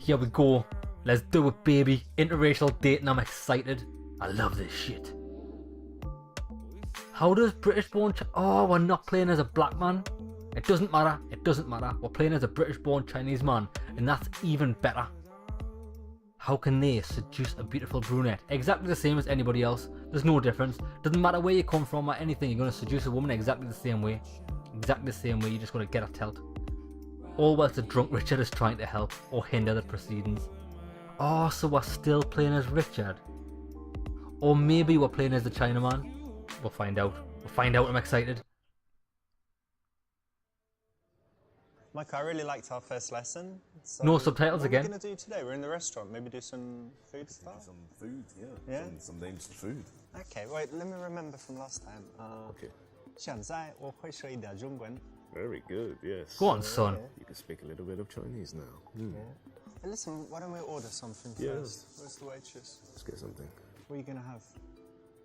Here we go. Let's do it, baby. Interracial dating, I'm excited. I love this shit. How does British-born... Oh, we're not playing as a black man. It doesn't matter. It doesn't matter. We're playing as a British-born Chinese man, and that's even better. How can they seduce a beautiful brunette? Exactly the same as anybody else. There's no difference. Doesn't matter where you come from or anything. You're going to seduce a woman exactly the same way. Exactly the same way. You're just going to get her tilt. All whilst the drunk Richard is trying to help or hinder the proceedings. Oh, so we're still playing as Richard. Or maybe we're playing as the Chinaman. We'll find out. We'll find out. I'm excited. Mike, I really liked our first lesson. So No subtitles again. What are we going to do today? We're in the restaurant. Maybe do some food stuff? Some food, yeah. Yeah? Some names of food. Okay, wait, let me remember from last time. Okay. 现在我会说一点中文. Very good, yes. Go on, son. You can speak a little bit of Chinese now. Mm. Yeah. Hey, listen, why don't we order something Yeah. first? Where's the waitress? Let's get something. What are you going to have?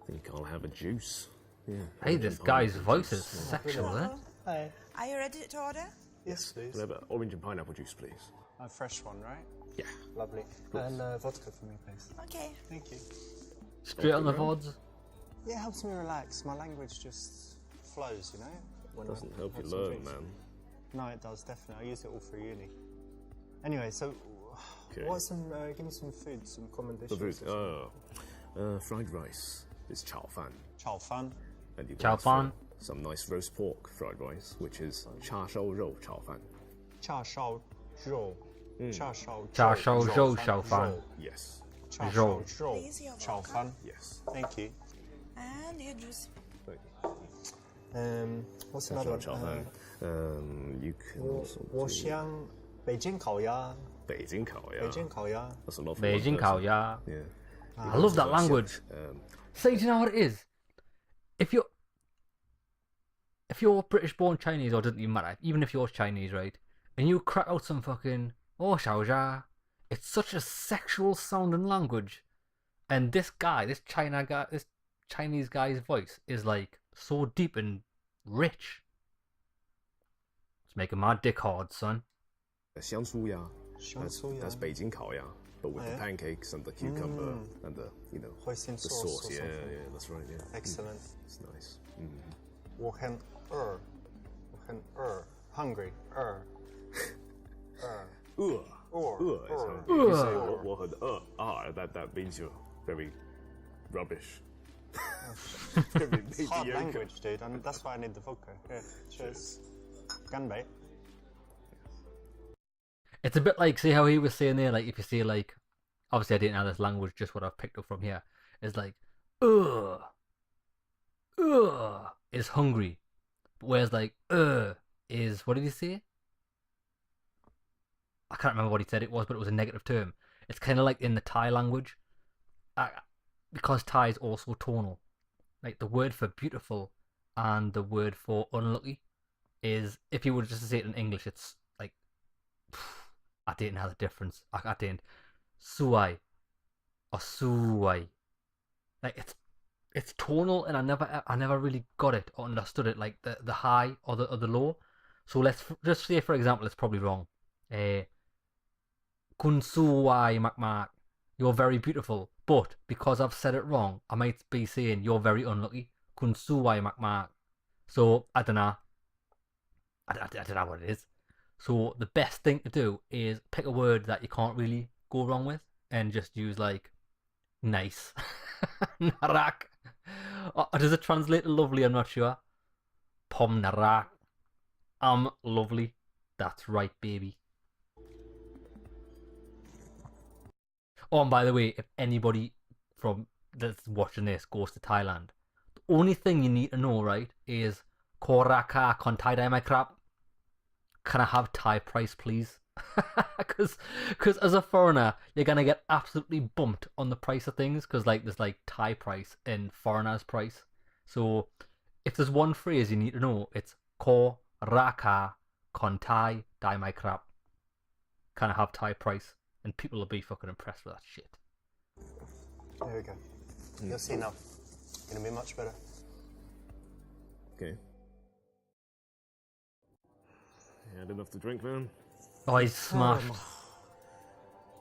I think I'll have a juice. Yeah. Hey, this guy's voice is sexual, eh? Hey. Are you ready to order? Yes, please. We'll have an orange and pineapple juice, please. A fresh one, right? Yeah. Lovely. And vodka for me, please. Okay. Thank you. Straight on the VODs. Yeah, it helps me relax. My language just flows, you know? When Doesn't I help have you some learn, drinks. man. No, it does, definitely. I use it all through uni. Anyway, so Okay. what's some, give me some food, some common dishes. The food. Fried rice is chao fan. Chao fan. And you Chao can fan. some nice roast pork fried rice, which is cha shao rou chao fan. Cha shao zhou. Cha shao Cha shao zhou fan. shao fan. Yes. Cha Zhou. shao Please, your zhou. Chao vodka. fan. Yes. Thank you. And your juice. Thank What's you. another Chao one? fan. You can also do 我想北京烤鸭. 北京烤鸭. 北京烤鸭. That's a lot for Beijing one person. Kao Ya. Yeah. I love that language. See, do you know what it is? If you're British-born Chinese, or it doesn't even matter, even if you're Chinese, right, and you crack out some fucking oh xiaojia, it's such a sexual sounding language, and this Chinese guy's voice is like so deep and rich. It's making my dick hard, son. 香酥鸭. 香酥鸭. That's Beijing 烤鸭, but with the pancakes and the cucumber and the Hoisin the sauce sauce. or Yeah, something. yeah, that's right. Yeah. Excellent. It's nice. 我很饿. 我很饿. Hungry. 饿. 饿 is hungry. If you say 我很饿, that means you're very rubbish. Very It's hard mediocre. language, dude, and that's why I need the vodka. Yeah, cheers. Ganbei. It's a bit like, see how he was saying there, like if you say like, obviously I didn't know this language, just what I've picked up from here. It's like, is hungry. Whereas like, is, what did he say? I can't remember what he said it was, but it was a negative term. It's kind of like in the Thai language. Because Thai is also tonal. Like the word for beautiful and the word for unlucky is, if you were just to say it in English, it's like, I didn't know the difference. I didn't. Suai or suai. Like it's tonal, and I never really got it or understood it, like the high or the low. So let's just say, for example, it's probably wrong. Kun suai mak mak. You're very beautiful, but because I've said it wrong, I might be saying you're very unlucky. Kun suai mak mak. So I don't know. I don't know what it is. So the best thing to do is pick a word that you can't really go wrong with and just use like nice. Narak. Does it translate to lovely? I'm not sure. Pom narak. I'm lovely. That's right, baby. Oh, and by the way, if anybody from that's watching this goes to Thailand, the only thing you need to know, right, is Koraka kontai dai mai krap. Can I have Thai price, please? Because as a foreigner, you're gonna get absolutely bumped on the price of things, because like there's like Thai price and foreigner's price. So if there's one phrase you need to know, it's ko raka kontai dai mai krap. Can I have Thai price? And people will be fucking impressed with that shit. There we go. You'll see now. Gonna be much better. Okay. You had enough to drink, man? Oh, he's smashed.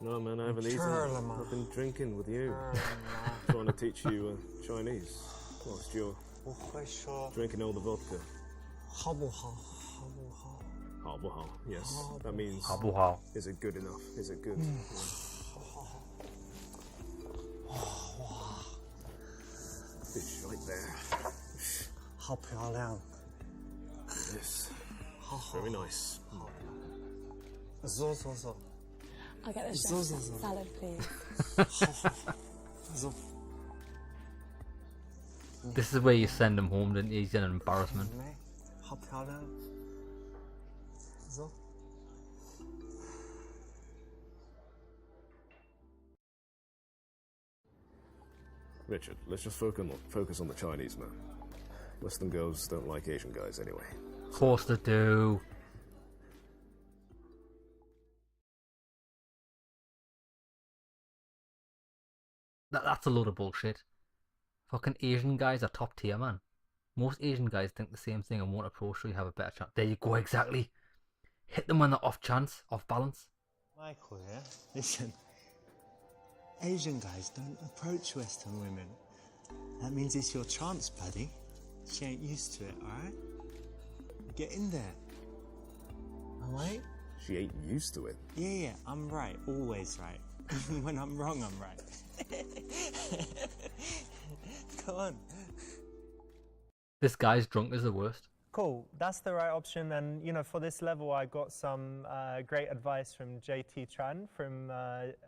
No, man, I haven't eaten. Charlemagne. I've been drinking with you. Charlemagne. Trying to teach you Chinese. Whilst you're 不会说 drinking all the vodka. 好不好？好不好？ Hao bu hao. Yes, that means. 好不好？ Is it good enough? Is it good? Fish right there. 好漂亮。 Yes. 好好。 Very nice. 走走走。 I'll get the So, chef's so, so. salad, please. 好好好。走。 This is where you send him home, didn't you? He's in an embarrassment. 美，好漂亮。走。 Richard, let's just focus on the Chinese man. Western girls don't like Asian guys anyway. Of course they do. That's a load of bullshit. Fucking Asian guys are top tier, man. Most Asian guys think the same thing and won't approach so you have a better chance. There you go, exactly. Hit them on the off chance, off balance. Michael, yeah? Listen. Asian guys don't approach Western women. That means it's your chance, buddy. She ain't used to it, alright? Get in there. Alright? She ain't used to it. Yeah, I'm right. Always right. Even when I'm wrong, I'm right. Come on. This guy's drunk is the worst. Cool, that's the right option. And you know, for this level, I got some great advice from JT Tran from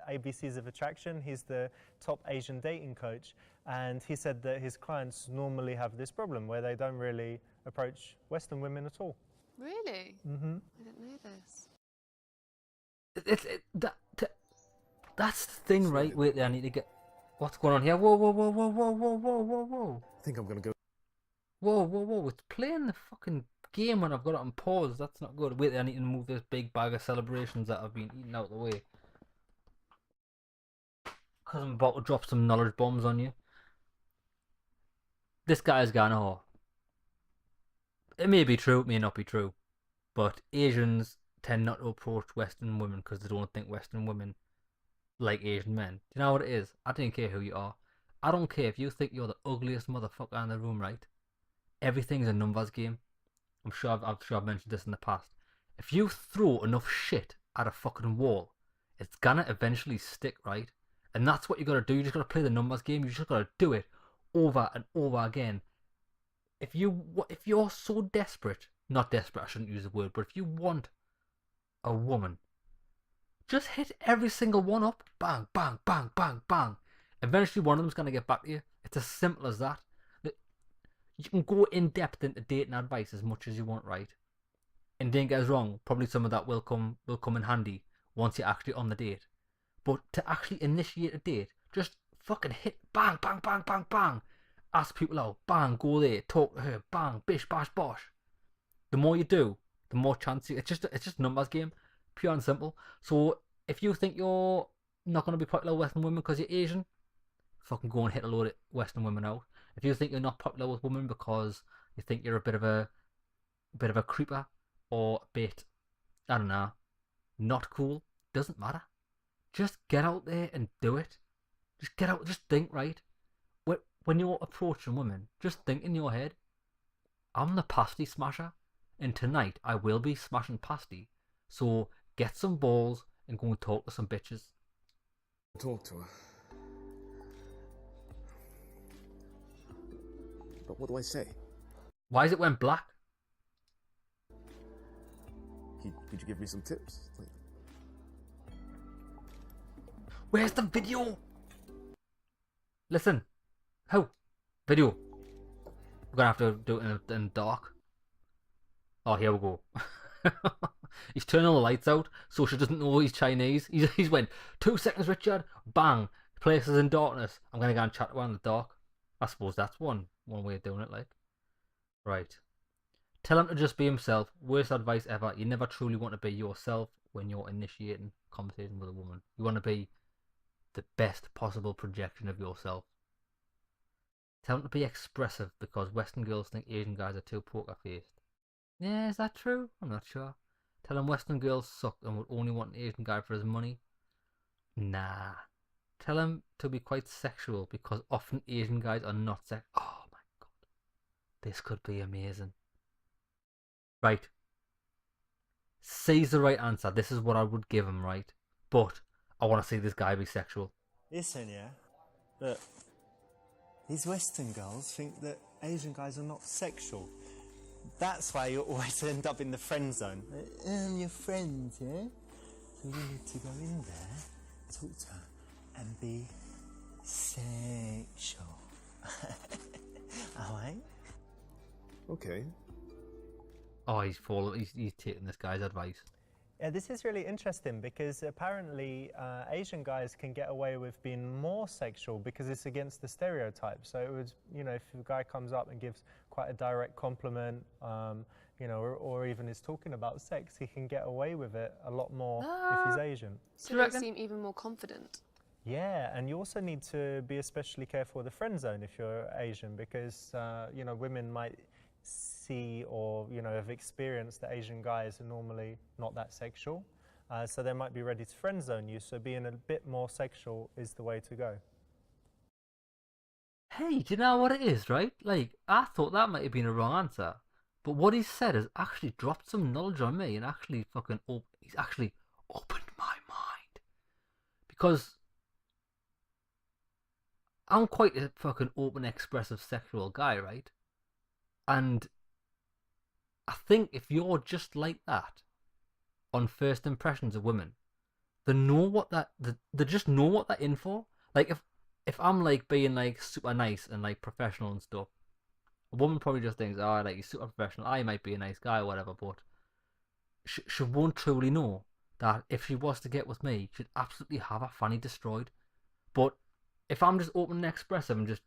ABCs of Attraction. He's the top Asian dating coach, and he said that his clients normally have this problem where they don't really approach Western women at all. Really? Mm-hmm. I didn't know this. That's the thing, right? Wait, I need to get. What's going on here? Whoa, whoa, whoa, whoa, whoa, whoa, whoa, whoa, whoa. I think I'm gonna go. Whoa, whoa, whoa. It's playing the fucking game when I've got it on pause. That's not good. Wait, I need to move this big bag of celebrations that I've been eating out of the way. Because I'm about to drop some knowledge bombs on you. This guy's gone, oh. It may be true, it may not be true. But Asians tend not to approach Western women because they don't think Western women like Asian men. Do you know what it is? I don't care who you are. I don't care if you think you're the ugliest motherfucker in the room, right? Everything's a numbers game. I'm sure I've mentioned this in the past. If you throw enough shit at a fucking wall, it's gonna eventually stick, right? And that's what you gotta do. You just gotta play the numbers game. You just gotta do it over and over again. If you're so desperate, not desperate, I shouldn't use the word, but if you want a woman, just hit every single one up. Bang, bang, bang, bang, bang. Eventually one of them's gonna get back to you. It's as simple as that. You can go in depth into dating advice as much as you want, right? And don't get us wrong, probably some of that will come in handy once you're actually on the date. But to actually initiate a date, just fucking hit bang, bang, bang, bang, bang. Ask people out, bang, go there, talk to her, bang, bish, bash, bosh. The more you do, the more chance you. It's just a numbers game, pure and simple. So if you think you're not gonna be popular with Western women because you're Asian, fucking go and hit a load of Western women out. If you think you're not popular with women because you think you're a bit of a creeper or a bit, I don't know, not cool, doesn't matter. Just get out there and do it. Just get out, just think, right? When you're approaching women, just think in your head, I'm the pasty smasher, and tonight I will be smashing pasty. So get some balls and go and talk to some bitches. Talk to her. But what do I say? Why is it went black? Could you give me some tips? Like... Where's the video? Listen. How? Video. We're gonna have to do it in dark. Oh, here we go. He's turning all the lights out so she doesn't know he's Chinese. He's went, 2 seconds, Richard. Bang. Places in darkness. I'm gonna go and chat to her in the dark. I suppose that's one way of doing it, like. Right. Tell him to just be himself. Worst advice ever. You never truly want to be yourself when you're initiating conversation with a woman. You want to be the best possible projection of yourself. Tell him to be expressive because Western girls think Asian guys are too poker-faced. Yeah, is that true? I'm not sure. Tell him Western girls suck and would only want an Asian guy for his money. Nah. Tell him to be quite sexual because often Asian guys are not Oh my god. This could be amazing. Right. C's the right answer. This is what I would give him, right? But I want to see this guy be sexual. Listen, yeah? Look, these Western girls think that Asian guys are not sexual. That's why you always end up in the friend zone. Your friends, yeah? So you need to go in there, talk to her, and be sexual. Alright? Okay. Oh, he's taking this guy's advice. Yeah, this is really interesting because apparently Asian guys can get away with being more sexual because it's against the stereotype. So it would, if a guy comes up and gives quite a direct compliment, or even is talking about sex, he can get away with it a lot more if he's Asian. So they seem even more confident. Yeah, and you also need to be especially careful with the friend zone if you're Asian because, women might see or have experienced that Asian guys are normally not that sexual, so they might be ready to friend zone you. So being a bit more sexual is the way to go. Hey, do you know what it is, right? Like, I thought that might have been a wrong answer, but what he said has actually dropped some knowledge on me and actually he's actually opened my mind because I'm quite a fucking open, expressive, sexual guy, right? And I think if you're just like that on first impressions of women, they just know what they're in for. Like if I'm like being like super nice and like professional and stuff, a woman probably just thinks, oh, like he's super professional. I might be a nice guy or whatever, but she won't truly know that if she was to get with me, she'd absolutely have her fanny destroyed. But if I'm just open and expressive and just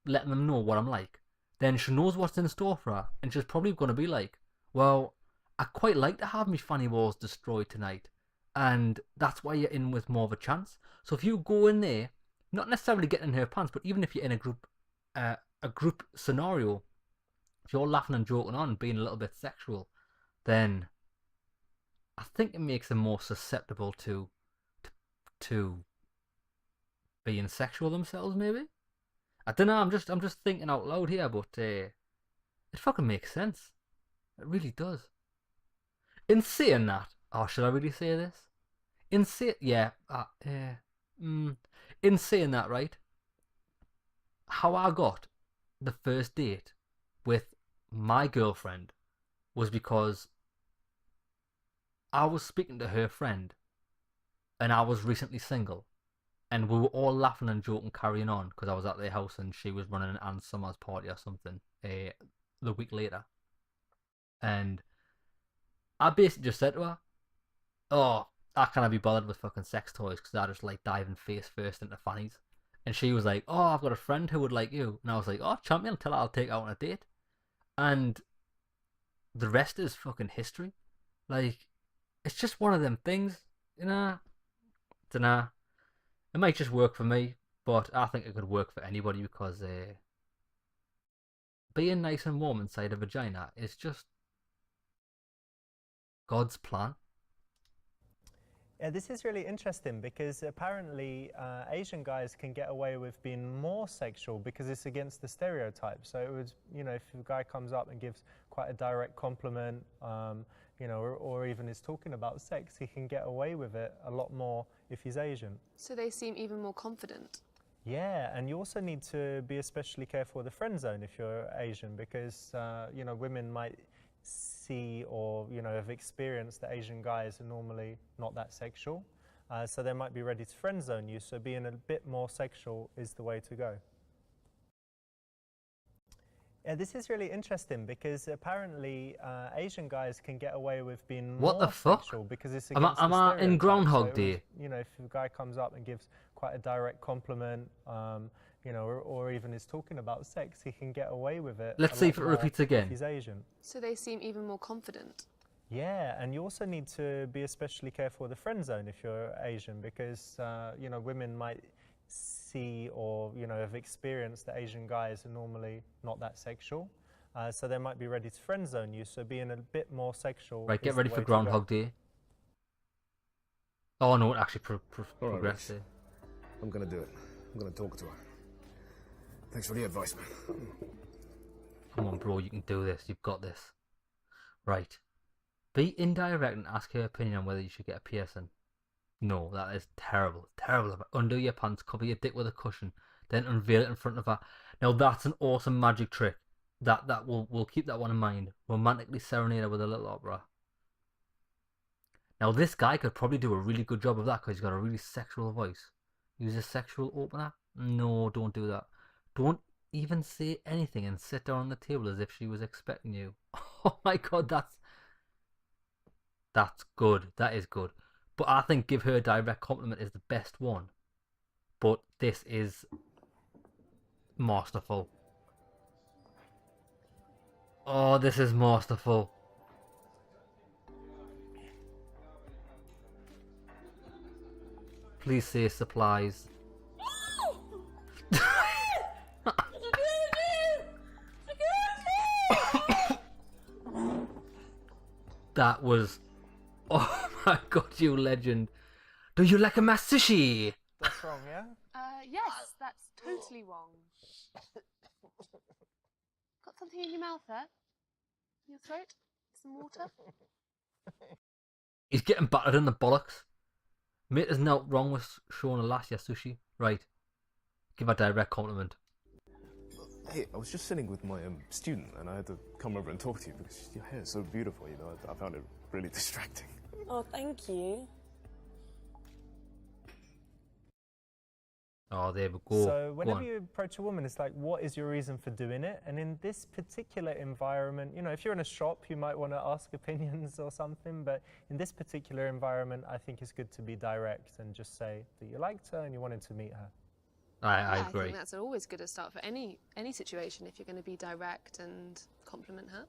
letting them know what I'm like, then she knows what's in store for her, and she's probably going to be like, well, I quite like to have my fanny walls destroyed tonight, and that's why you're in with more of a chance. So if you go in there, not necessarily getting in her pants, but even if you're in a group scenario, if you're laughing and joking on, being a little bit sexual, then I think it makes them more susceptible to being sexual themselves. Maybe, I don't know. I'm just thinking out loud here, but it fucking makes sense. It really does. In saying that, oh, should I really say this? In saying that, right? How I got the first date with my girlfriend was because I was speaking to her friend, and I was recently single, and we were all laughing and joking, carrying on because I was at their house and she was running an Anne Summers party or something the week later. And I basically just said to her, oh, I can't be bothered with fucking sex toys because I just like diving face first into fannies. And she was like, oh, I've got a friend who would like you. And I was like, oh, champion, tell her I'll take her out on a date. And the rest is fucking history. Like, it's just one of them things, Dunno. It might just work for me, but I think it could work for anybody because being nice and warm inside a vagina is just God's plan. Yeah, this is really interesting because apparently Asian guys can get away with being more sexual because it's against the stereotype. So it would, if a guy comes up and gives quite a direct compliment, or even is talking about sex, he can get away with it a lot more if he's Asian. So they seem even more confident. Yeah, and you also need to be especially careful with the friend zone if you're Asian because, women might see or have experienced that Asian guys are normally not that sexual, so they might be ready to friend zone you. So being a bit more sexual is the way to go. Yeah, this is really interesting because apparently Asian guys can get away with being What more the fuck? sexual because it's Am against I the in stereotype. Groundhog So it Day? would, if a guy comes up and gives quite a direct compliment, or even is talking about sex, he can get away with it. Let's see if it repeats again. If he's Asian. So they seem even more confident. Yeah, and you also need to be especially careful with the friend zone if you're Asian because, women might see or, have experienced that Asian guys are normally not that sexual, so they might be ready to friend zone you. So being a bit more sexual. Right, get is ready the for way to go. Groundhog Day. Oh no, it actually All right, progressed Rich. there. I'm gonna do it. I'm gonna talk to her. Thanks for the advice, man. Come on, bro, you can do this. You've got this. Right. Be indirect and ask her opinion on whether you should get a piercing. No, that is terrible. Terrible. Undo your pants, cover your dick with a cushion, then unveil it in front of her. Now that's an awesome magic trick. That we'll keep that one in mind. Romantically serenade her with a little opera. Now this guy could probably do a really good job of that because he's got a really sexual voice. Use a sexual opener? No, don't do that. Don't even say anything and sit down on the table as if she was expecting you. Oh my god, that's good. That is good. But I think give her a direct compliment is the best one. But this is masterful. Oh, this is masterful. Please say supplies. That was... Oh my god, you legend. Do you like a sushi? That's wrong, yeah? Yes, that's totally wrong. Got something in your mouth there? In your throat? Some water? He's getting battered in the bollocks. Mate, there's no wrong with showing a lass your sushi. Right. Give a direct compliment. Hey, I was just sitting with my student, and I had to come over and talk to you because your hair is so beautiful. You know, I found it really distracting. Oh, thank you. Oh, there we go. So Go whenever on. you approach a woman, it's like, what is your reason for doing it? And in this particular environment, you know, if you're in a shop, you might want to ask opinions or something. But in this particular environment, I think it's good to be direct and just say that you liked her and you wanted to meet her. I Yeah, agree. I think that's always good to start for any situation if you're going to be direct and compliment her.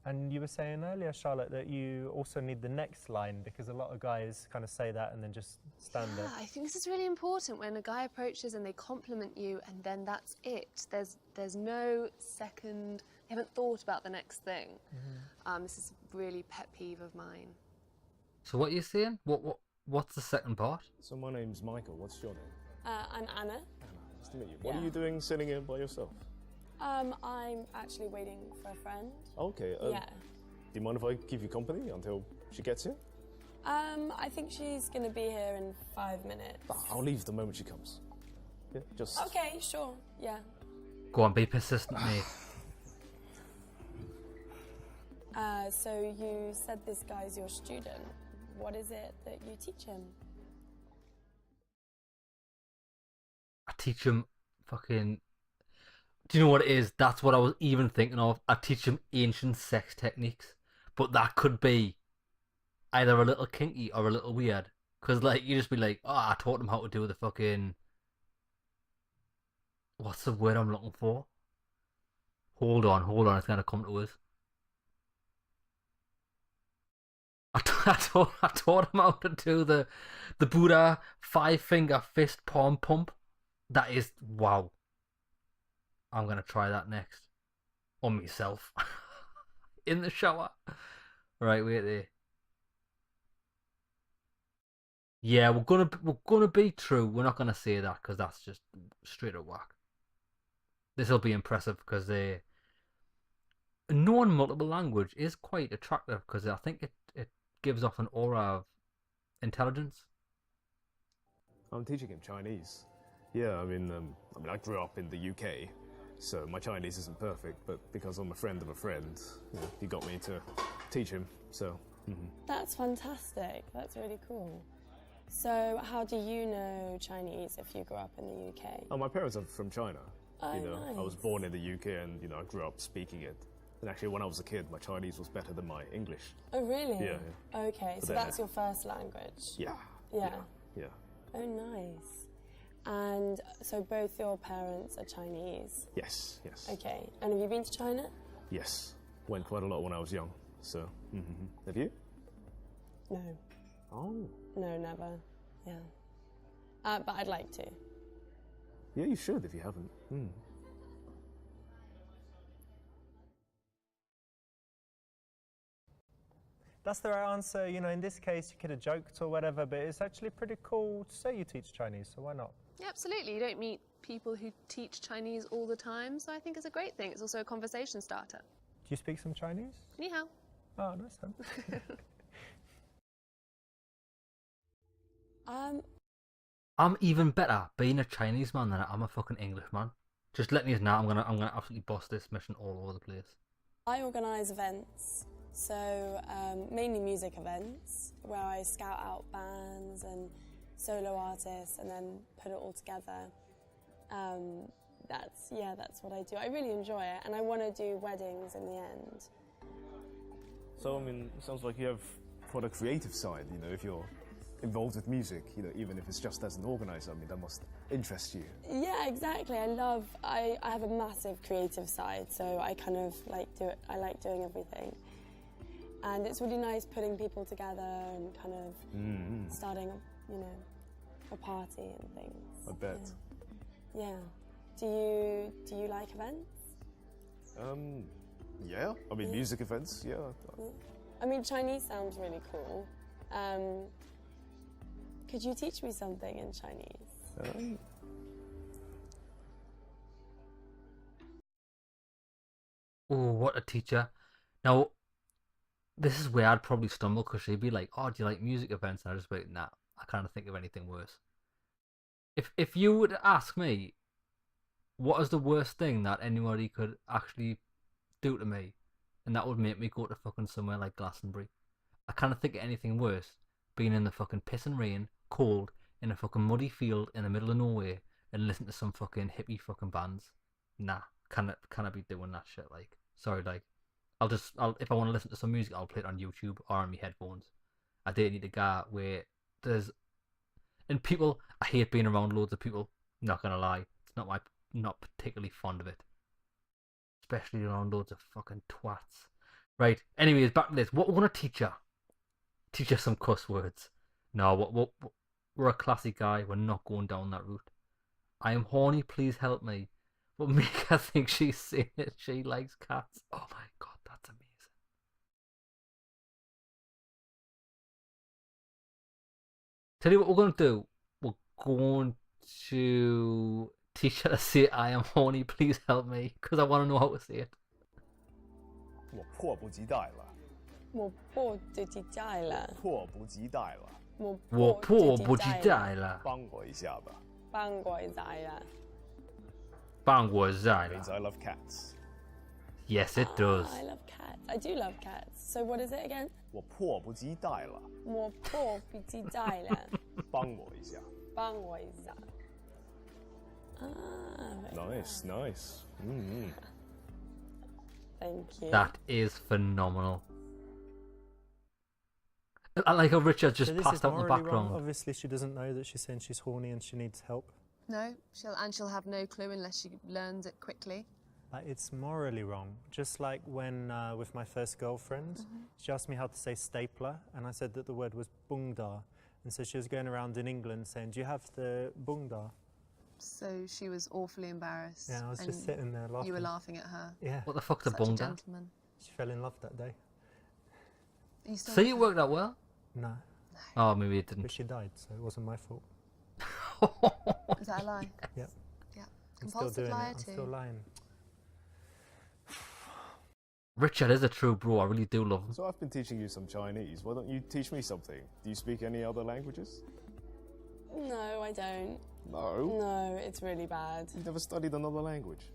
And you were saying earlier, Charlotte, that you also need the next line because a lot of guys kind of say that and then just stand there. Yeah, I think this is really important when a guy approaches and they compliment you and then that's it. There's no second, they haven't thought about the next thing. This is really pet peeve of mine. So what are you saying? What's the second part? So my name's Michael. What's your name? I'm Anna. Anna. Nice to meet you. What Yeah. are you doing sitting here by yourself? I'm actually waiting for a friend. Okay. Yeah. Do you mind if I keep you company until she gets here? I think she's gonna be here in 5 minutes. I'll leave the moment she comes. Yeah, just... Okay, sure. Yeah. Go on, be persistent, mate. So you said this guy's your student. What is it that you teach him? I teach him fucking... Do you know what it is? That's what I was even thinking of. I teach him ancient sex techniques. But that could be either a little kinky or a little weird. Because, like, you just be like, oh, I taught him how to do the fucking... What's the word I'm looking for? Hold on, it's going to come to us. I taught him how to do the Buddha 5-finger fist palm pump. That is, wow. I'm going to try that next. On myself. In the shower. Right, wait there. Yeah, we're gonna be true. We're not gonna say that because that's just straight at whack. This will be impressive because knowing multiple language is quite attractive because I think it gives off an aura of intelligence. I'm teaching him Chinese. Yeah, I mean, I grew up in the UK, so my Chinese isn't perfect, but because I'm a friend of a friend, you know, he got me to teach him, so... That's fantastic. That's really cool. So how do you know Chinese if you grew up in the UK? Oh, my parents are from China. Oh, You know, I was nice. born in the UK and, you know, I grew up speaking it. And actually, when I was a kid, my Chinese was better than my English. Oh, really? Yeah, Okay, so then- that's your first language? Yeah. Yeah. Yeah. Oh, nice. And so both your parents are Chinese? Yes, yes. Okay. And have you been to China? Yes. Went quite a lot when I was young, so... Have you? No. Oh. No, never. Yeah. But I'd like to. Yeah, you should if you haven't. That's the right answer. You know, in this case, you could have joked or whatever, but it's actually pretty cool to say you teach Chinese, so why not? Yeah, absolutely. You don't meet people who teach Chinese all the time, so I think it's a great thing. It's also a conversation starter. Do you speak some Chinese? Ni hao. Oh, nice one. I'm even better being a Chinese man than I'm a fucking English man. Just letting you know, I'm gonna absolutely boss this mission all over the place. I organise events, so mainly music events, where I scout out bands and solo artists and then put it all together. That's what I do. I really enjoy it, and I want to do weddings in the end. So, I mean, it sounds like you have quite a creative side, you know, if you're involved with music, you know, even if it's just as an organizer, I mean, that must interest you. Yeah, exactly. I have a massive creative side, so I kind of like I like doing everything. And it's really nice putting people together and kind of starting, you know, a party and things. I bet. Yeah. Do you like events? Yeah. I mean, music events, yeah. I mean, Chinese sounds really cool. Could you teach me something in Chinese? Oh, what a teacher. Now, this is where I'd probably stumble, because she'd be like, oh, do you like music events? And I'd just be like, nah, I can't think of anything worse. If you would ask me, what is the worst thing that anybody could actually do to me, and that would make me go to fucking somewhere like Glastonbury, I can't think of anything worse being in the fucking piss and rain, cold, in a fucking muddy field in the middle of nowhere, and listen to some fucking hippie fucking bands. Nah, can I be doing that shit? Like, sorry, like, if I want to listen to some music, I'll play it on YouTube or on my headphones. I don't need a guy where and people, I hate being around loads of people, not gonna lie. It's not particularly fond of it. Especially around loads of fucking twats. Right, anyways, back to this. What we want to teach her? Teach her some cuss words. No, we're a classy guy. We're not going down that route. I am horny, please help me. But make her think she's seen it. She likes cats. Oh my god, that's amazing. Tell you what we're going to do. We're going to teach her to say, I am horny, please help me. Because I want to know how to say it. 我迫不及待了。我迫不及待了。迫不及待了。我迫不及待了。帮我一下吧。帮我一下了。帮我一下了。 Means I love cats. Yes, it does. I love cats. I do love cats. So what is it again? 我迫不及待了。我迫不及待了。帮我一下。帮我一下。Nice, nice. Thank you. That is phenomenal. I like how Richard just passed out in the background. Wrong. Obviously, she doesn't know that she's saying she's horny and she needs help. No, she'll have no clue unless she learns it quickly. It's morally wrong. Just like when with my first girlfriend, she asked me how to say stapler, and I said that the word was bungda, and so she was going around in England saying, "Do you have the bungda?" So she was awfully embarrassed. Yeah, I was just sitting there laughing. You were laughing at her. Yeah. What the fuck's a Such a bungda? gentleman. She fell in love that day. You still See, it worked out well. No. Oh, maybe it But didn't. she died, so it wasn't my fault. Is that a lie? Yep. Yeah. I'm still Compulsive doing liar it. I'm too. still lying. Richard is a true bro. I really do love him. So I've been teaching you some Chinese. Why don't you teach me something? Do you speak any other languages? No, I don't. No. No, it's really bad. You've never studied another language?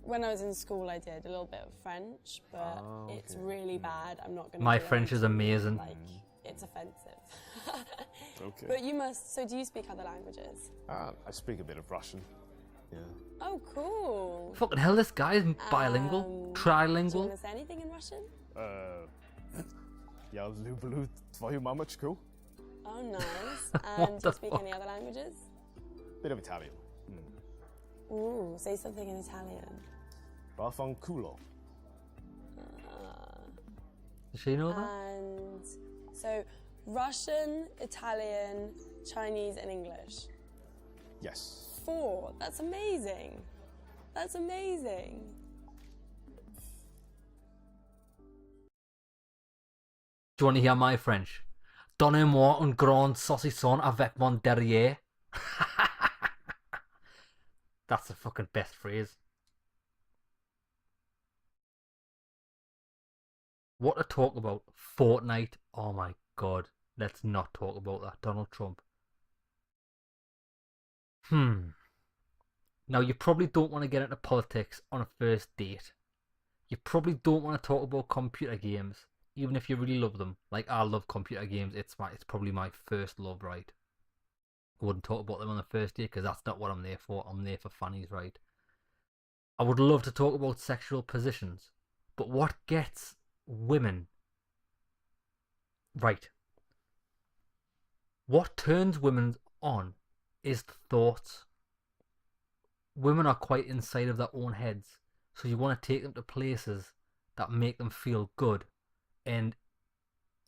When I was in school, I did a little bit of French, but it's really bad. I'm not going to. My French is amazing. Like, it's offensive. Okay. But you must. So, do you speak other languages? I speak a bit of Russian. Yeah. Oh, cool. Fucking hell, this guy is bilingual, Do you trilingual. want to say anything in Russian? Я люблю твою мамочку. Oh, nice. And do you speak any other languages? Bit of Italian. Ooh, say something in Italian. Vaffanculo. Does she know that? And so, Russian, Italian, Chinese, and English. Yes. 4. That's amazing. That's amazing. Do you want to hear my French? Donnez-moi un grand saucisson avec mon derrière. That's the fucking best phrase. What to talk about? Fortnite. Oh my god. Let's not talk about that. Donald Trump. Now, you probably don't want to get into politics on a first date. You probably don't want to talk about computer games, even if you really love them. Like, I love computer games. It's probably my first love, right? I wouldn't talk about them on the first date because that's not what I'm there for. I'm there for fannies, right? I would love to talk about sexual positions, but what gets women right? What turns women on is thoughts. Women are quite inside of their own heads, so you want to take them to places that make them feel good, and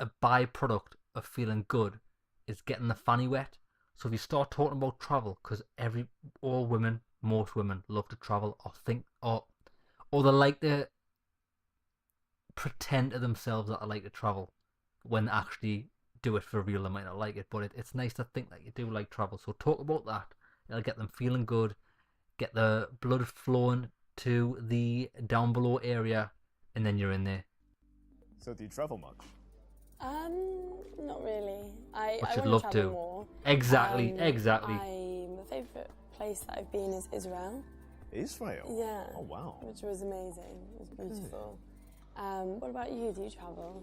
a byproduct of feeling good is getting the fanny wet. So if you start talking about travel, because most women love to travel, or they like to pretend to themselves that they like to travel, when they actually do it for real, they might not like it, but it's nice to think that you do like travel. So talk about that. It'll get them feeling good, get the blood flowing to the down below area, and then you're in there. So do you travel much? Not really. I But you'd want love to travel to. more. Exactly. My favourite place that I've been is Israel. Israel? Yeah. Oh, wow. Which was amazing. It was beautiful. What about you? Do you travel?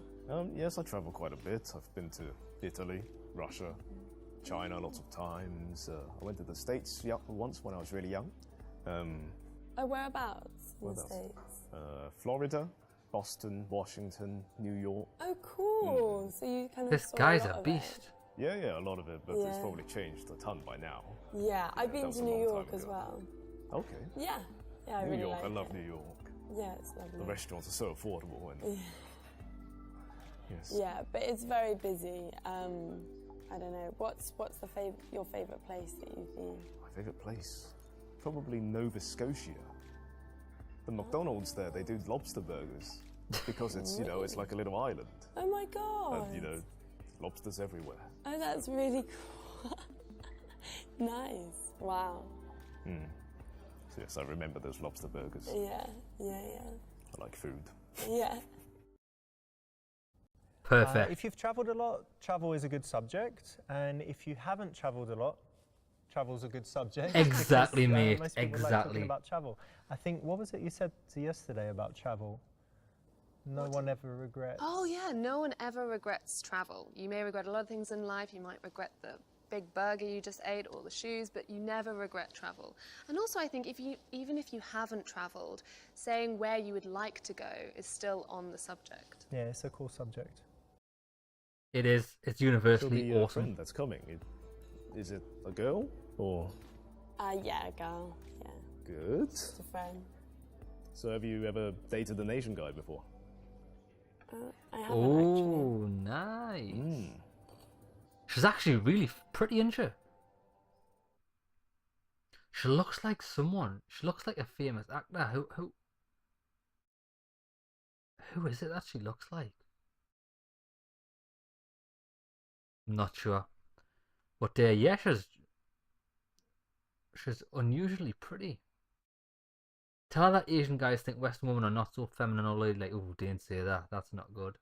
Yes, I travel quite a bit. I've been to Italy, Russia, China lots of times. I went to the States once when I was really young. Whereabouts in the States? Florida, Boston, Washington, New York. Oh, cool. So you kind of This saw guy's a lot a of beast. it. Yeah, a lot of it, but it's probably changed a ton by now. Yeah, I've been was to a New long York time as ago. well. Okay. Yeah, I New really York, like I love it. New York. Yeah, it's lovely. The restaurants are so affordable. And yes. Yeah, but it's very busy. I don't know. What's your favourite place that you've been? My favourite place? Probably Nova Scotia. The McDonald's there, they do lobster burgers. Because it's, it's like a little island. Oh my god! And, lobsters everywhere. Oh, that's really cool. Nice. Wow. So yes, I remember those lobster burgers. Yeah. I like food. Yeah. Perfect. If you've travelled a lot, travel is a good subject, and if you haven't travelled a lot, travel's a good subject. Exactly, because, mate. most people like Exactly. talking about travel. I think, what was it you said yesterday about travel? No one ever regrets. Oh yeah, no one ever regrets travel. You may regret a lot of things in life. You might regret the big burger you just ate or the shoes, but you never regret travel. And also I think even if you haven't travelled, saying where you would like to go is still on the subject. Yeah, it's a cool subject. It is. It's So universally the awesome. friend that's coming, is it a girl or? Yeah, a girl. Yeah, Good. just a friend. So have you ever dated an Asian guy before? I haven't Oh, nice. She's actually really pretty, isn't she? She looks like someone. She looks like a famous actor. Who is it that she looks like? I'm not sure. But yeah, she's unusually pretty. Tell her that Asian guys think Western women are not so feminine or like, oh, don't say that. That's not good.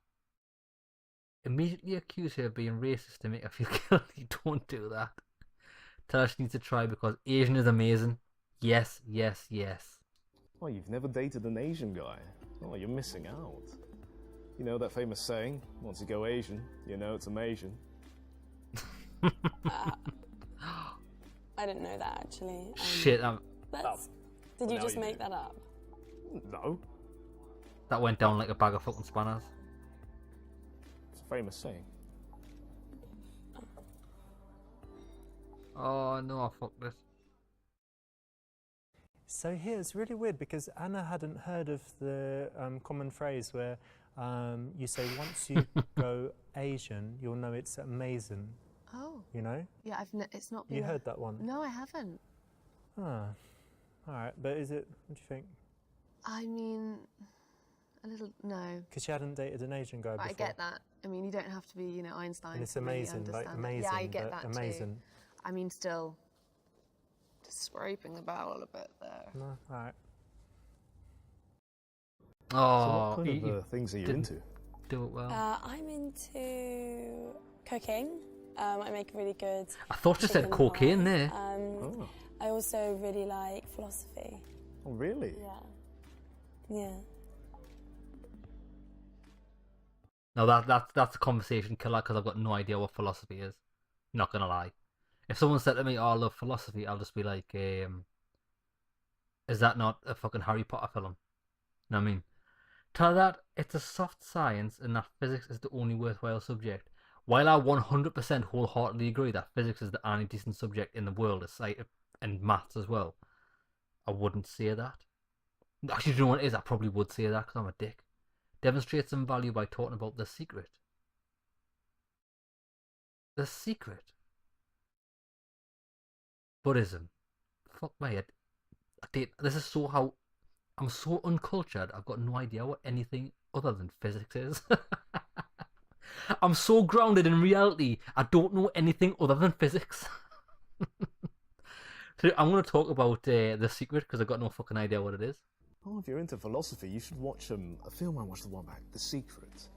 Immediately accuse her of being racist to make her feel guilty. Don't do that. Tell her she needs to try because Asian is amazing. Yes, yes, yes. Oh, you've never dated an Asian guy? Oh, you're missing out. You know that famous saying, once you go Asian, you know it's amazing. I didn't know that actually. Shit, Did you now just you make do. that up? No, that went down like a bag of fucking spanners. it's a famous saying. Oh no, I fucked this. So here it's really weird because Anna hadn't heard of the common phrase where you say once you go Asian, you'll know it's amazing. Oh. You know? Yeah, it's not been. You heard that one? No, I haven't. Ah, all right. But is it? What do you think? I mean, a little no. Because you hadn't dated an Asian guy But before. I get that. I mean, you don't have to be, you know, Einstein And it's to really amazing, like understand it. amazing, Yeah, I get but that amazing. too. I mean, still just scraping the barrel a bit there. No, all right. So Oh, what kind of things are you didn't into? do it well. I'm into cooking. I make really good. I thought you said chicken cocaine pie. there. Oh. I also really like philosophy. Oh, really? Yeah. No, that's a conversation killer because I've got no idea what philosophy is. Not gonna lie. If someone said to me, "Oh, I love philosophy," I'll just be like, "Is that not a fucking Harry Potter film?" You know what I mean? Tell her that it's a soft science and that physics is the only worthwhile subject. While I 100% wholeheartedly agree that physics is the only decent subject in the world, and maths as well, I wouldn't say that. Actually, do you know what it is? I probably would say that because I'm a dick. Demonstrate some value by talking about The Secret. The Secret. Buddhism. Fuck me. This is so how... I'm so uncultured, I've got no idea what anything other than physics is. I'm so grounded in reality, I don't know anything other than physics. So I'm going to talk about The Secret because I've got no fucking idea what it is. Oh, if you're into philosophy, you should watch a film I watched a while back, The Secret.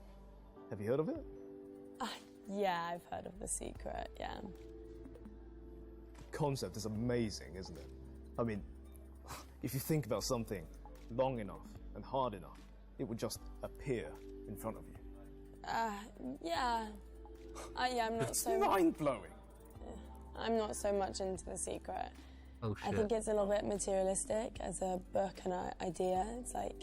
Have you heard of it? Yeah, I've heard of The Secret, yeah. The concept is amazing, isn't it? I mean, if you think about something long enough and hard enough, it would just appear in front of you. Yeah. I'm not It's so mind-blowing. I'm not so much into The Secret. Oh I shit. think it's a little bit materialistic as a book and an idea. It's like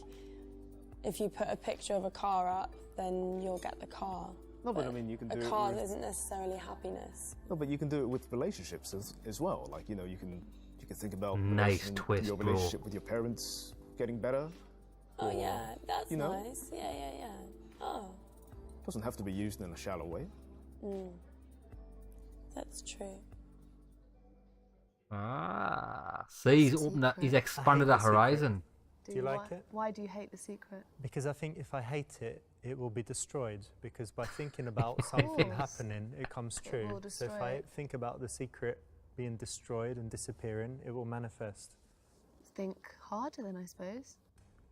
if you put a picture of a car up, then you'll get the car. No, but I mean, you can do a it car with... isn't necessarily happiness. No, but you can do it with relationships as well. Like, you know, you can think about Nice twist, your bro. relationship with your parents getting better. Oh Or, yeah, that's you know? nice. Yeah. Oh, Doesn't have to be used in a shallow way. that's true. Ah, see, he's expanded I that hate The Secret. horizon. Do you like it? Why do you hate The Secret? Because I think if I hate it, it will be destroyed. Because by thinking about something course. happening, it comes It true. will So if destroy I it. think about The Secret being destroyed and disappearing, it will manifest. Think harder then, I suppose.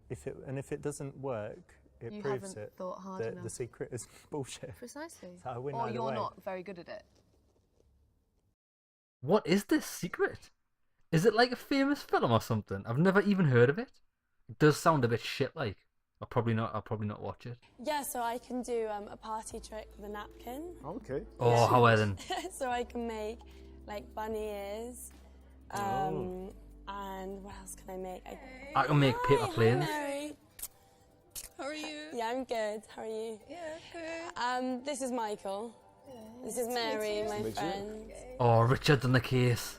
If it doesn't work, it You proves haven't it thought hard that enough. The Secret is bullshit. Precisely. So I win or either you're way. not very good at it. What is this secret? Is it like a famous film or something? I've never even heard of it. It does sound a bit shit like. I'll probably not watch it. Yeah, so I can do a party trick with a napkin. Okay. Oh, Yeah. how well then? So I can make like bunny ears. And what else can I make? I can make paper Hi, planes. Mary. How are you? Yeah, I'm good. How are you? Yeah, good. This is Michael. This is Mary, my meet you. friend. Oh, Richard's in the case.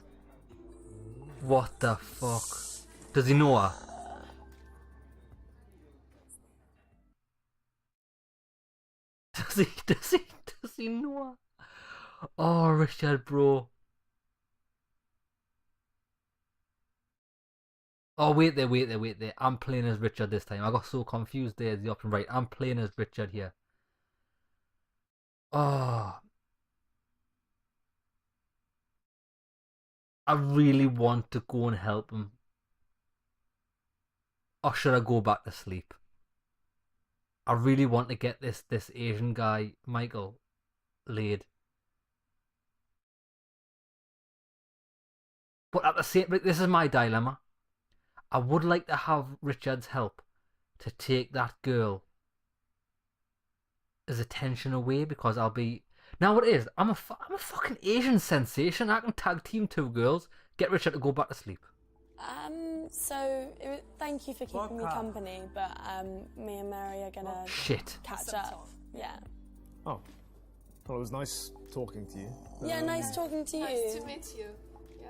What the fuck? Does he know her? Does he know her? Oh, Richard, bro. Oh, wait there. I'm playing as Richard this time. I got so confused there. The option right. I'm playing as Richard here. Oh. I really want to go and help him. Or should I go back to sleep? I really want to get this Asian guy, Michael, laid. But at the same, this is my dilemma. I would like to have Richard's help to take that girl as attention away because I'll be... Now what it is, I'm a fucking Asian sensation. I can tag team two girls, get Richard to go back to sleep. Thank you for keeping me company, but me and Mary are gonna Shit. catch up. Yeah. Oh. Well, it was nice talking to you. Yeah, nice talking to you. Nice to meet you. Yeah.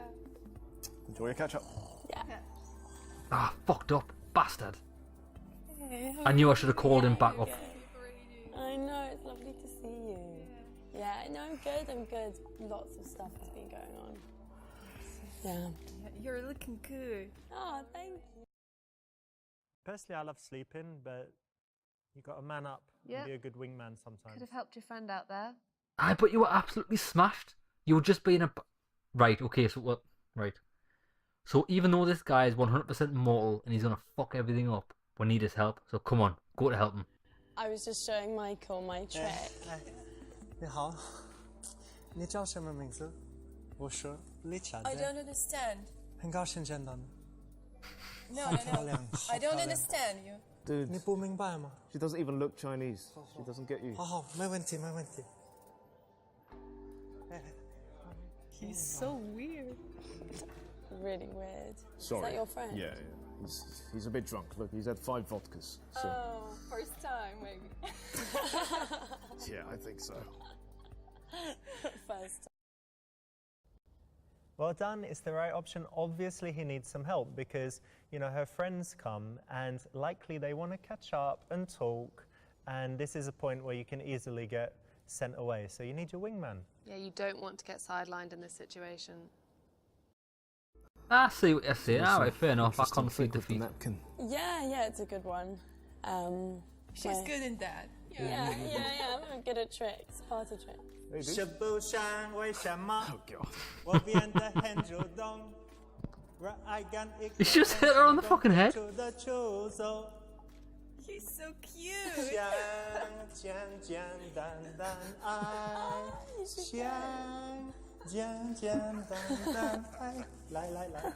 Enjoy your catch-up. Yeah. Ah, fucked up. Bastard. I knew I should have called him back up. I know, it's lovely to see you. Yeah, no, I'm good. Lots of stuff has been going on. Yeah. You're looking good. Oh, thank you. Personally, I love sleeping, but You got to man up Yeah. and be a good wingman sometimes. Could have helped your friend out there. Aye, but you were absolutely smashed. You were just being a... Right, okay, so what... Right. So even though this guy is 100% mortal and he's going to fuck everything up, we need his help. So come on, go to help him. I was just showing Michael my trick. 你好，你叫什么名字？我是 Richard。 I don't understand. 很高兴见到你。 No, 好 no, 漂 no. 亮，好 I 漂 don't 亮。 understand you. Dude, 你不明白吗？ she doesn't even look Chinese. She doesn't get you. 好好，没问题，没问题。 He's so weird. Really weird. Sorry. Is that your friend? Yeah, yeah. He's a bit drunk. Look, he's had 5 vodkas. So Oh, first time maybe. yeah, I think so. First time. Well done, it's the right option. Obviously he needs some help because, you know, her friends come and likely they want to catch up and talk, and this is a point where you can easily get sent away. So you need your wingman. Yeah, you don't want to get sidelined in this situation. I see what you're saying. Alright, fair enough. I Interesting concede trick with the defeat. napkin. Yeah, it's a good one. She's where- good in that. Yeah, I'm good at tricks, party tricks. Hey, dude. 是不想为什么 Oh god. 我变得很主动，让爱感一个 You just hit her on the fucking head. 出的出走， He's so cute. 想简简单单爱，想简简单单爱，来来来，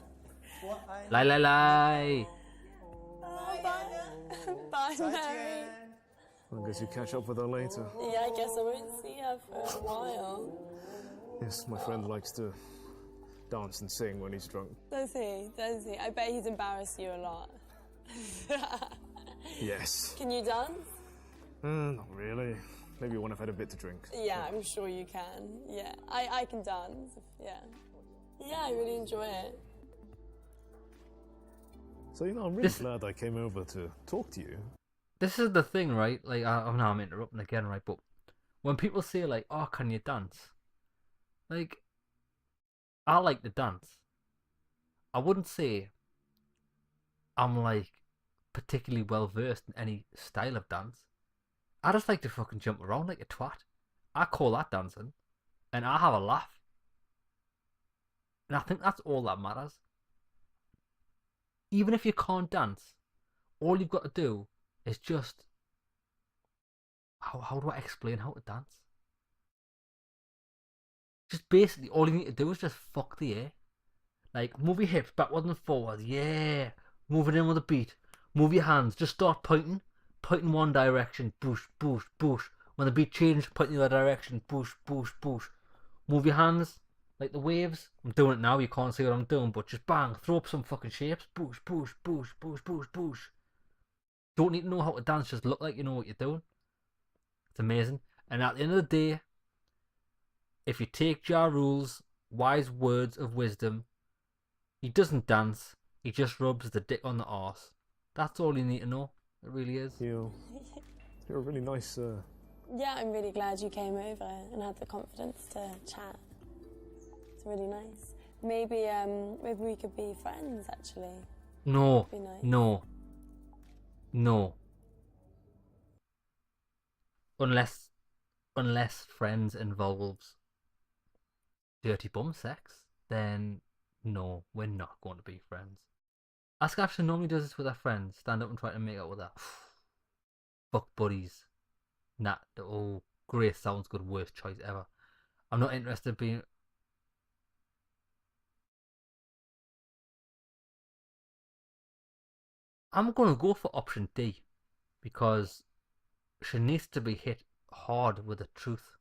我爱你。来来来。 Bye, 再 Mary. 见。 I guess you catch up with her later. Yeah, I guess I won't see her for a while. Yes, my friend likes to dance and sing when he's drunk. Does he? Does he? I bet he's embarrassed you a lot. Yes. Can you dance? Not really. Maybe when I've had a bit to drink. Yeah, I'm sure you can. Yeah, I can dance. Yeah. Yeah, I really enjoy it. So, you know, I'm really glad I came over to talk to you. This is the thing, right? Like, now I'm interrupting again, right? But when people say, like, oh, can you dance? Like, I like to dance. I wouldn't say I'm, like, particularly well versed in any style of dance. I just like to fucking jump around like a twat. I call that dancing. And I have a laugh. And I think that's all that matters. Even if you can't dance, all you've got to do is just... How do I explain how to dance? Just basically, all you need to do is just fuck the air. Like, move your hips backwards and forwards, yeah. Move it in with a beat. Move your hands, just start pointing. Point in one direction, boosh, boosh, boosh. When the beat changes, point in the other direction, boosh, boosh, boosh. Move your hands like the waves. I'm doing it now, you can't see what I'm doing, but just bang, throw up some fucking shapes. Boosh, boosh, boosh, boosh, boosh, boosh. Don't need to know how to dance, just look like you know what you're doing. It's amazing. And at the end of the day, if you take Ja Rule's wise words of wisdom, he doesn't dance, he just rubs the dick on the arse. That's all you need to know. It really is. You're a really nice... Yeah, I'm really glad you came over and had the confidence to chat. It's really nice. Maybe we could be friends, actually. No, Be nice. no. Unless friends involves dirty bum sex, then no, we're not going to be friends. Ask Ashley normally does this with her friends, stand up and try to make out with her. Fuck buddies. Nah, oh, Grace sounds good, worst choice ever. I'm not interested in being... I'm gonna go for option D, because she needs to be hit hard with the truth.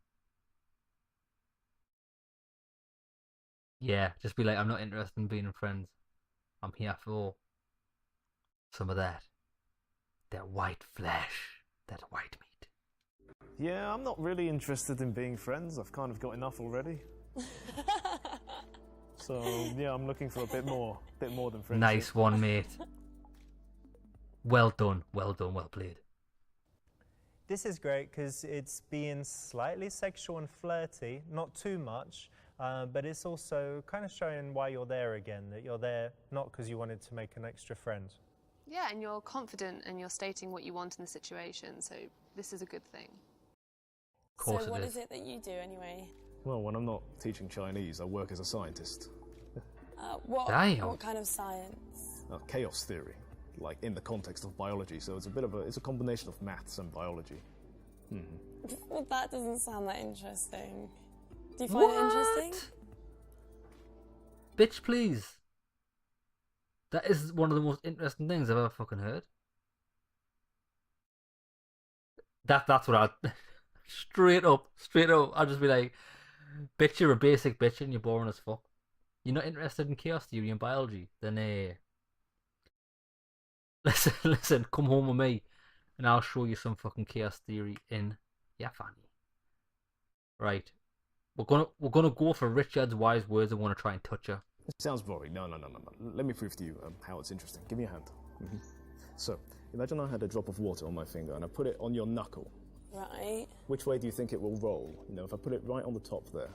Yeah, just be like, I'm not interested in being friends. I'm here for some of that white flesh, that white meat. Yeah, I'm not really interested in being friends. I've kind of got enough already. So, yeah, I'm looking for a bit more than friendship. Nice one, mate. Well done, well played. This is great because it's being slightly sexual and flirty, not too much, but it's also kind of showing why you're there again, that you're there not because you wanted to make an extra friend. Yeah, and you're confident and you're stating what you want in the situation, so this is a good thing. Of course So it what is. is it that you do anyway? Well, when I'm not teaching Chinese, I work as a scientist. What Damn. kind of science? Chaos theory, like in the context of biology. So it's a combination of maths and biology. Well, that doesn't sound that interesting. Do you find it interesting? Bitch, please. That is one of the most interesting things I've ever fucking heard. That's what I straight up. I'd just be like, bitch, you're a basic bitch and you're boring as fuck. You're not interested in chaos theory and biology, then listen, come home with me and I'll show you some fucking chaos theory in your fanny. Right. We're gonna go for Richard's wise words and want to try and touch her. It sounds boring. No. Let me prove to you how it's interesting. Give me a hand. So, imagine I had a drop of water on my finger and I put it on your knuckle. Right. Which way do you think it will roll? You know, if I put it right on the top there.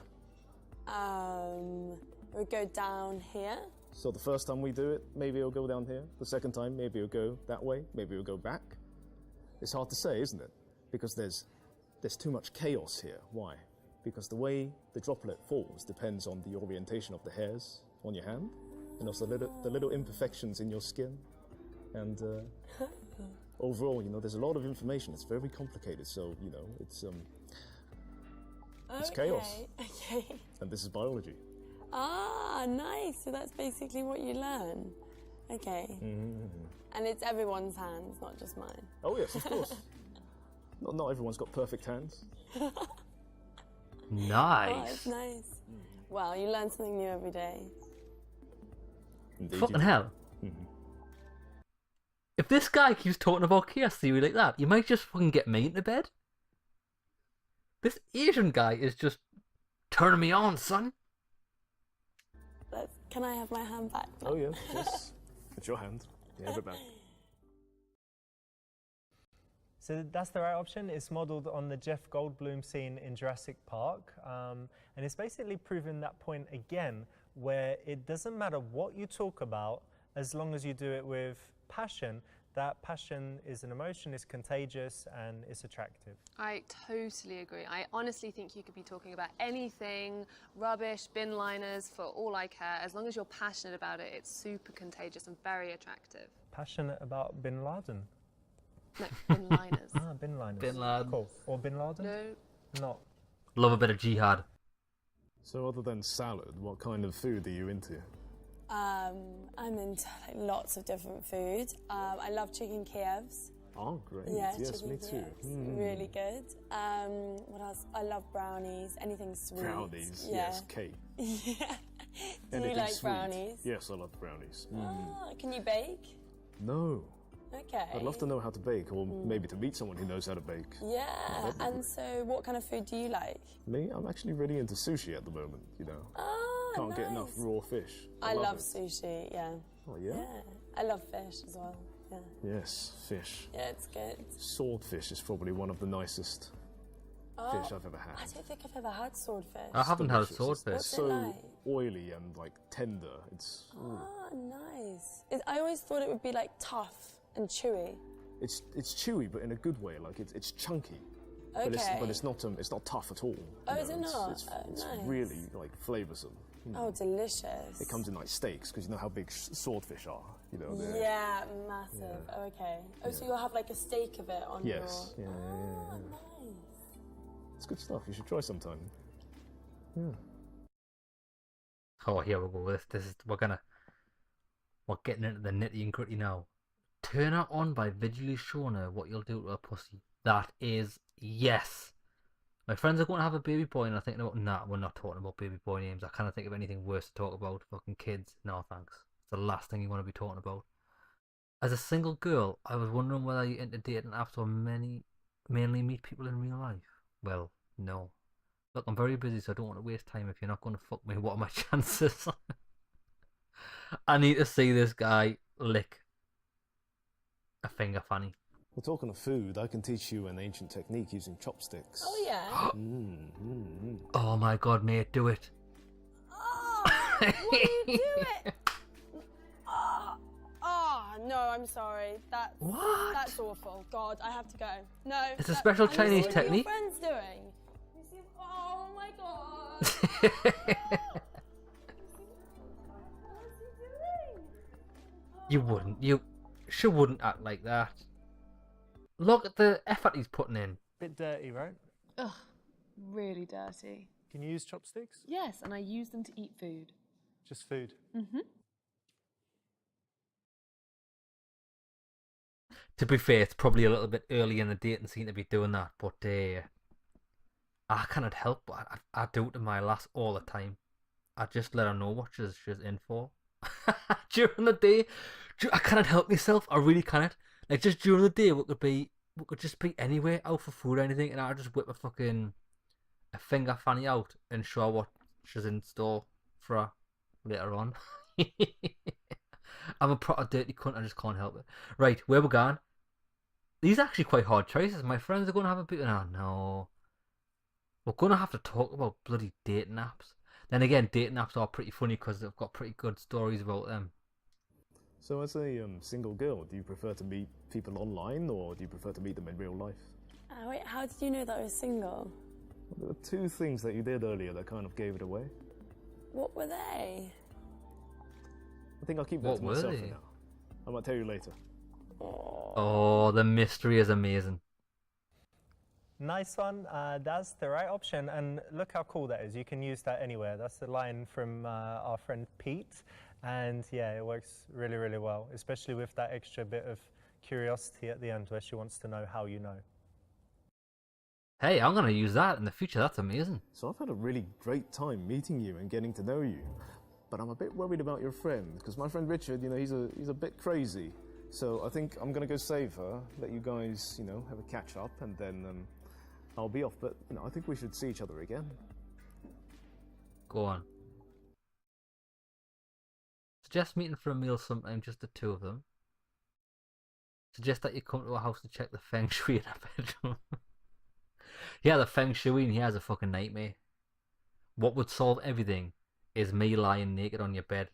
We go down here. So the first time we do it, maybe it'll go down here. The second time, maybe it'll go that way. Maybe it'll go back. It's hard to say, isn't it? Because there's too much chaos here. Why? Because the way the droplet falls depends on the orientation of the hairs on your hand, and also the little imperfections in your skin. And overall, you know, there's a lot of information. It's very complicated. So, you know, it's chaos. Okay. And this is biology. Ah, nice. So that's basically what you learn. Okay. And it's everyone's hands, not just mine. Oh yes, of course. Not everyone's got perfect hands. Nice. Oh, it's nice. Well, you learn something new every day. Indeed, Fucking you do. hell. If this guy keeps talking about chaos theory like that, you might just fucking get me into bed. This Asian guy is just turning me on, son. Can I have my hand back? Oh yes. It's your hand. Yeah, have it back. So that's the right option. It's modelled on the Jeff Goldblum scene in Jurassic Park. And it's basically proven that point again, where it doesn't matter what you talk about, as long as you do it with passion. That passion is an emotion, is contagious, and it's attractive. I totally agree. I honestly think you could be talking about anything, rubbish, bin liners, for all I care. As long as you're passionate about it, it's super contagious and very attractive. Passionate about Bin Laden? No, bin liners. Ah, bin liners. Bin Laden. Cool. Or Bin Laden? No. Not. Love a bit of jihad. So other than salad, what kind of food are you into? I'm into lots of different food. I love chicken Kievs. Oh, great. Yeah, yes, chicken me too. Kievs. Really good. What else? I love brownies. Anything sweet. Brownies, Yeah. yes, cake. Yeah. Do Anything you like sweet. brownies? Yes, I love brownies. Ah, can you bake? No. Okay. I'd love to know how to bake, or maybe to meet someone who knows how to bake. Yeah. that'd be And great. so, what kind of food do you like? Me, I'm actually really into sushi at the moment, you know. Ah, Can't nice. get enough raw fish. I love it. sushi. Yeah. Oh, yeah? Yeah. I love fish as well. Yeah. Yes, fish. Yeah, it's good. Swordfish is probably one of the nicest fish I've ever I had. don't think I've ever had swordfish. I haven't had a Delicious. swordfish. What's it So like? oily and like tender. It's Ah, nice. I always thought it would be like tough and chewy. it's chewy, but in a good way. Like it's chunky. Okay. But it's not tough at all. Oh, you is know, it not? It's Nice. really like flavoursome. Oh, delicious. It comes in like steaks because you know how big swordfish are. You know. they're- Yeah, massive. Oh, okay. Oh, so you'll have like a steak of it on Yes. your... Yeah, yeah, Oh, yeah. nice. It's good stuff. You should try sometime. Yeah. Oh, here we go. We're getting into the nitty and gritty now. Turn her on by visually showing her what you'll do to her pussy. That is yes. My friends are going to have a baby boy, and I'm thinking about we're not talking about baby boy names. I can't think of anything worse to talk about. Fucking kids. No thanks. It's the last thing you want to be talking about. As a single girl, I was wondering whether you into dating apps or mainly meet people in real life. Well, no. Look, I'm very busy, so I don't want to waste time. If you're not going to fuck me, what are my chances? I need to see this guy lick a finger fanny. Well, talking of food, I can teach you an ancient technique using chopsticks. Oh, yeah. Oh my god, mate, do it. Oh, what are you doing? Oh, No, I'm sorry. What? That's awful. God, I have to go. No. It's a special Have you Chinese seen technique. What your friend's doing? You see, oh my God. What's he doing? You wouldn't. She wouldn't act like that. Look at the effort he's putting in. Bit dirty, right? Ugh, really dirty. Can you use chopsticks? Yes, and I use them to eat food. Just food. To be fair, it's probably a little bit early in the dating scene to be doing that, but I cannot help but I do it to my lass all the time. I just let her know what she's in for. During the day, I cannot help myself. I really cannot. Like, just during the day, we could just be anywhere, out for food or anything, and I'll just whip a finger fanny out and show her what she's in store for her later on. I'm a proper dirty cunt, I just can't help it. Right, where we going? These are actually quite hard choices. My friends are going to have a bit of... Oh, no. We're going to have to talk about bloody dating apps. Then again, dating apps are pretty funny because they've got pretty good stories about them. So as a single girl, do you prefer to meet people online or do you prefer to meet them in real life? Wait, how did you know that I was single? Well, there were two things that you did earlier that kind of gave it away. What were they? I think I'll keep that What to were myself they? for now. I might tell you later. Oh, the mystery is amazing. Nice one. That's the right option. And look how cool that is. You can use that anywhere. That's the line from our friend Pete. And yeah, it works really, really well, especially with that extra bit of curiosity at the end where she wants to know how you know. Hey, I'm going to use that in the future. That's amazing. So I've had a really great time meeting you and getting to know you. But I'm a bit worried about your friend, because my friend Richard, you know, he's a bit crazy. So I think I'm going to go save her, let you guys, you know, have a catch up, and then I'll be off. But, you know, I think we should see each other again. Go on. Suggest meeting for a meal sometime, just the two of them. Suggest that you come to our house to check the feng shui in our bedroom. Yeah, the feng shui in here is a fucking nightmare. What would solve everything is me lying naked on your bed.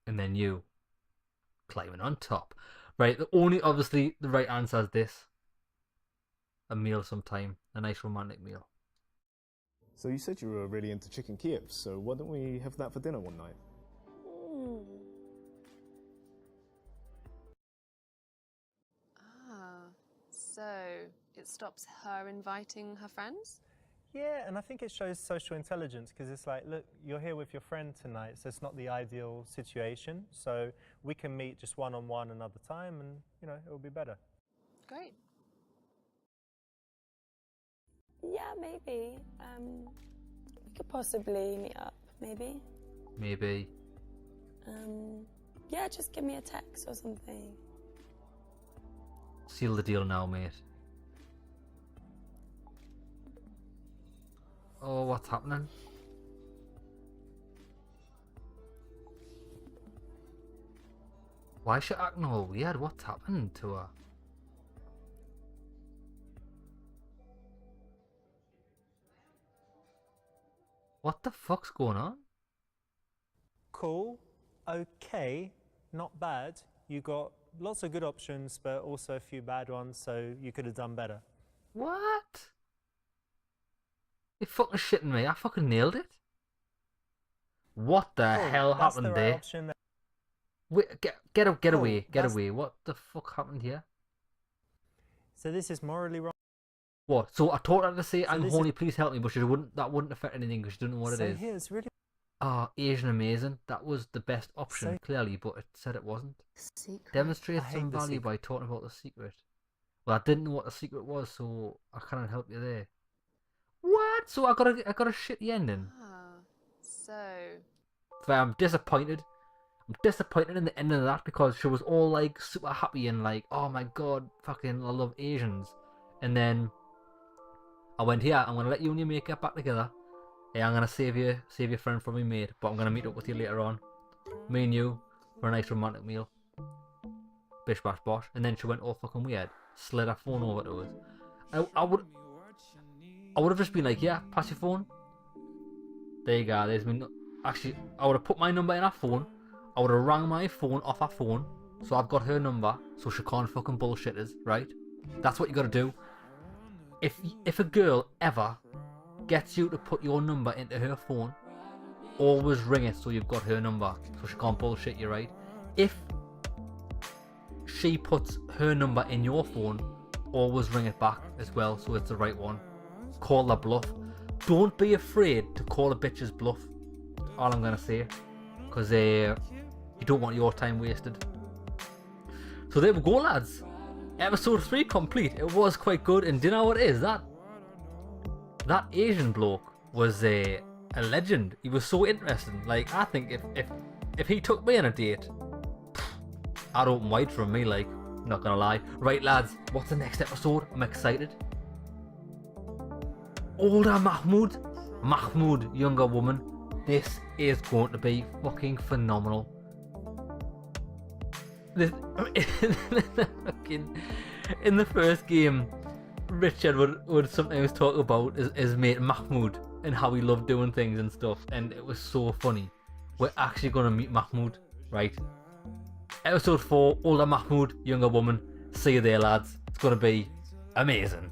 And then you climbing on top. Right, obviously, the right answer is this. A meal sometime. A nice romantic meal. So you said you were really into chicken Kievs, so why don't we have that for dinner one night? So it stops her inviting her friends? Yeah, and I think it shows social intelligence because it's like, look, you're here with your friend tonight, so it's not the ideal situation. So we can meet just one-on-one another time and, you know, it will be better. Great. Yeah, maybe. We could possibly meet up, maybe. Maybe. Yeah, just give me a text or something. Seal the deal now, mate. Oh, what's happening? Why is she acting all weird? What's happened to her? What the fuck's going on? Cool, okay, not bad. You got lots of good options, but also a few bad ones, so you could have done better. What? You fucking shitting me? I fucking nailed it. What the Cool, hell that's happened the right there? option. Wait, get Cool, away, get that's- away. What the fuck happened here? So this is morally wrong. What? So I told her to say, So I'm this horny, please help me, but she wouldn't. That wouldn't affect anything because she didn't know what so it is. here's really Oh, Asian amazing. That was the best option, So- clearly, but it said it wasn't. Secret. Demonstrate I hate some the value secret. by talking about the secret. Well, I didn't know what the secret was, so I can't help you there. What? So I got a shitty ending. So But I'm disappointed. I'm disappointed in the ending of that because she was all like super happy and like, oh my god, fucking I love Asians. And then I went, here, I'm gonna let you and your mate get back together. Hey, I'm gonna save your friend from me, mate, but I'm gonna meet up with you later on. Me and you for a nice romantic meal. Bish bash bosh. And then she went all fucking weird. Slid her phone over to us. I would have just been like, yeah, pass your phone. There you go, there's me. Actually, I would have put my number in her phone. I would have rang my phone off her phone. So I've got her number, so she can't fucking bullshit us, right? That's what you gotta do. If a girl ever gets you to put your number into her phone, always ring it so you've got her number, so she can't bullshit you, right? If she puts her number in your phone, always ring it back as well so it's the right one. Call the bluff. Don't be afraid to call a bitch's bluff. All I'm gonna say, because you don't want your time wasted. So there we go, lads. Episode 3 complete. It was quite good, and do you know what it is? That Asian bloke was a legend. He was so interesting. Like, I think if he took me on a date, I'd open wide for me, like, not gonna lie. Right, lads, what's the next episode? I'm excited. Older Mahmoud, younger woman. This is going to be fucking phenomenal. In the first game, Richard would sometimes talk about his mate Mahmoud and how he loved doing things and stuff, and it was so funny. We're actually going to meet Mahmoud, right? Episode 4, older Mahmoud, younger woman. See you there, lads. It's going to be amazing.